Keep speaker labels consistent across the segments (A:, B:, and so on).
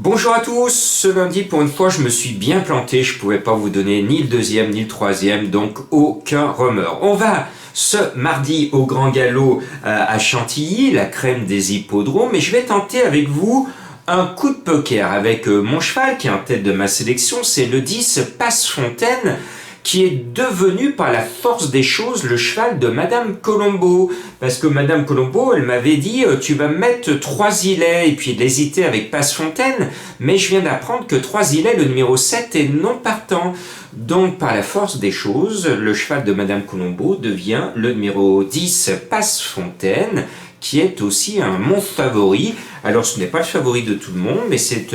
A: Bonjour à tous, ce lundi pour une fois je me suis bien planté, je pouvais pas vous donner ni le deuxième ni le troisième, donc aucun remords. On va ce mardi au Grand Galop à Chantilly, la crème des hippodromes, et je vais tenter avec vous un coup de poker avec mon cheval qui est en tête de ma sélection, c'est le 10 Passe-Fontaine, qui est devenu par la force des choses le cheval de Madame Colombo. Parce que Madame Colombo, elle m'avait dit tu vas mettre 3 îlets, et puis il hésitait avec Passe-Fontaine, mais je viens d'apprendre que 3 îlets, le numéro 7 est non partant. Donc par la force des choses, le cheval de Madame Colombo devient le numéro 10 Passe-Fontaine, qui est aussi mon favori. Alors ce n'est pas le favori de tout le monde, mais c'est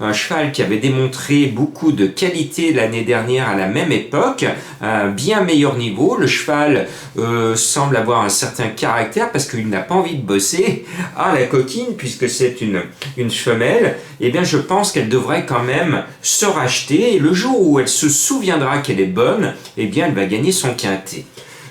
A: un cheval qui avait démontré beaucoup de qualité l'année dernière à la même époque, à un bien meilleur niveau. Le cheval semble avoir un certain caractère parce qu'il n'a pas envie de bosser. Ah, la coquine, puisque c'est une femelle, eh bien je pense qu'elle devrait quand même se racheter, et le jour où elle se souviendra qu'elle est bonne, eh bien elle va gagner son quintet.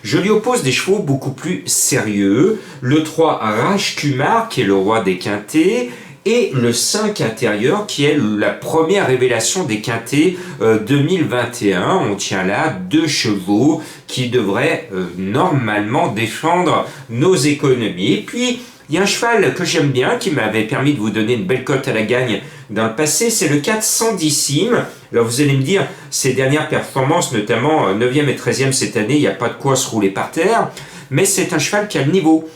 A: Je lui oppose des chevaux beaucoup plus sérieux, le 3 Rajkumar qui est le roi des quintets, et le 5 intérieur qui est la première révélation des quintets 2021. On tient là 2 chevaux qui devraient normalement défendre nos économies. Et puis il y a un cheval que j'aime bien, qui m'avait permis de vous donner une belle cote à la gagne dans le passé, c'est le 4 Sandissime. Alors vous allez me dire, ses dernières performances, notamment 9e et 13e cette année, il n'y a pas de quoi se rouler par terre, mais c'est un cheval qui a le niveau.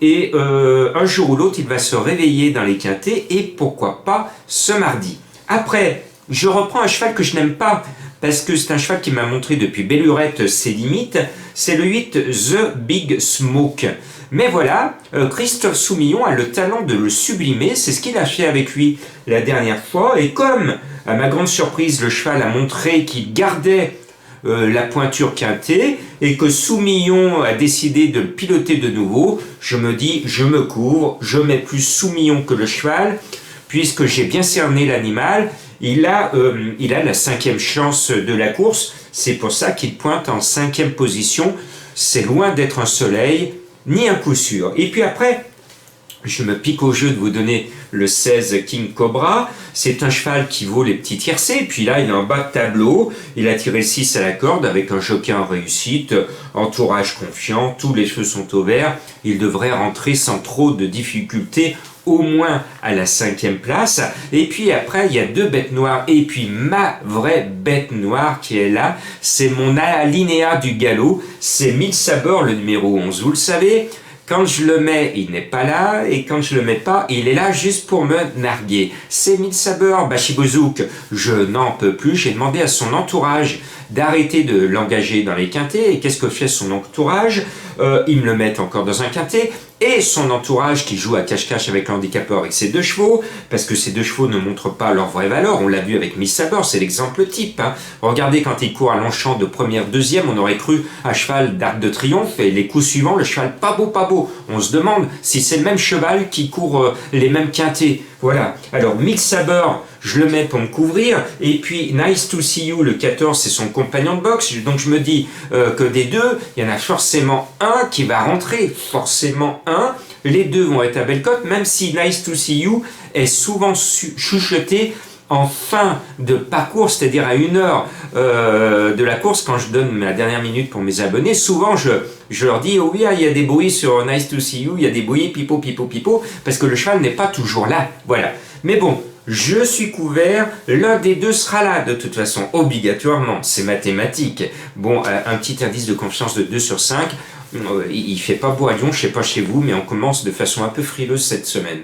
A: Et un jour ou l'autre, il va se réveiller dans les quintets, et pourquoi pas ce mardi. Après, je reprends un cheval que je n'aime pas, parce que c'est un cheval qui m'a montré depuis belle lurette ses limites, c'est le 8 The Big Smoke. Mais voilà, Christophe Soumillon a le talent de le sublimer, c'est ce qu'il a fait avec lui la dernière fois, et comme, à ma grande surprise, le cheval a montré qu'il gardait la pointure quintée, et que Soumillon a décidé de le piloter de nouveau, je me dis, je me couvre, je mets plus Soumillon que le cheval, puisque j'ai bien cerné l'animal. Il a la 5e chance de la course, c'est pour ça qu'il pointe en 5e position, c'est loin d'être un soleil, ni un coup sûr. Et puis après, je me pique au jeu de vous donner le 16 King Cobra. C'est un cheval qui vaut les petits tiercés. Puis là, il est en bas de tableau. Il a tiré 6 à la corde avec un jockey en réussite. Entourage confiant. Tous les cheveux sont au vert. Il devrait rentrer sans trop de difficultés, au moins à la 5e place. Et puis après, il y a 2 bêtes noires. Et puis ma vraie bête noire qui est là, c'est mon alinéa du galop. C'est Mille Sabors, le numéro 11. Vous le savez, quand je le mets, il n'est pas là, et quand je le mets pas, il est là juste pour me narguer. C'est Mille Sabors, Bachibouzouk, je n'en peux plus. J'ai demandé à son entourage d'arrêter de l'engager dans les quintets, et qu'est-ce que fait son entourage? Ils me le mettent encore dans un quintet, et son entourage qui joue à cache-cache avec l'handicapeur avec ses 2 chevaux, parce que ces 2 chevaux ne montrent pas leur vraie valeur. On l'a vu avec Miss Sabor, c'est l'exemple type. Regardez, quand il court à Longchamp de première, deuxième, on aurait cru à cheval d'Arc de Triomphe, et les coups suivants, le cheval pas beau, pas beau. On se demande si c'est le même cheval qui court les mêmes quintets. Voilà. Alors, Miss Sabor, je le mets pour me couvrir, et puis Nice to See You, le 14, c'est son compagnon de boxe, donc je me dis que des 2, il y en a forcément un qui va rentrer, forcément un. Les 2 vont être à belle cote, même si Nice to See You est souvent chuchoté en fin de parcours, c'est-à-dire à 1 heure de la course, quand je donne ma dernière minute pour mes abonnés, souvent je leur dis, oh oui, il y a des bruits sur Nice to See You, il y a des bruits pipo, pipo, pipo, parce que le cheval n'est pas toujours là, voilà. Mais bon, je suis couvert, l'un des 2 sera là, de toute façon, obligatoirement, c'est mathématique. Bon, un petit indice de confiance de 2 sur 5, il fait pas beau à Lyon, je sais pas chez vous, mais on commence de façon un peu frileuse cette semaine.